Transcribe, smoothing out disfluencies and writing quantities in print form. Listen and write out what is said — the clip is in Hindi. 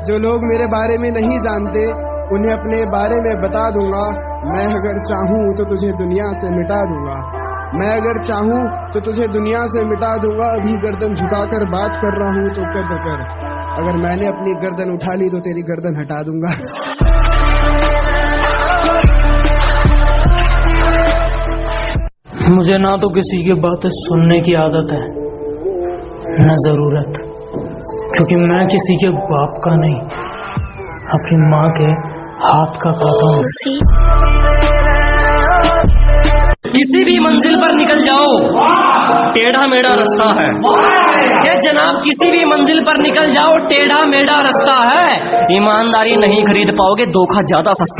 जो लोग मेरे बारे में नहीं जानते उन्हें अपने बारे में बता दूंगा। मैं अगर चाहूँ तो तुझे दुनिया से मिटा दूंगा। मैं अगर चाहूँ तो तुझे दुनिया से मिटा दूंगा। अभी गर्दन झुकाकर बात कर रहा हूँ तो कद्र कर। अगर मैंने अपनी गर्दन उठा ली तो तेरी गर्दन हटा दूंगा। मुझे ना तो किसी की बातें सुनने की आदत है न जरूरत, क्योंकि मैं किसी के बाप का नहीं, अपनी माँ के हाथ का खाता हूँ। किसी भी मंजिल पर निकल जाओ, टेढ़ा मेढ़ा रास्ता है। ये जनाब किसी भी मंजिल पर निकल जाओ, टेढ़ा मेढ़ा रास्ता है। ईमानदारी नहीं खरीद पाओगे, धोखा ज्यादा सस्ता।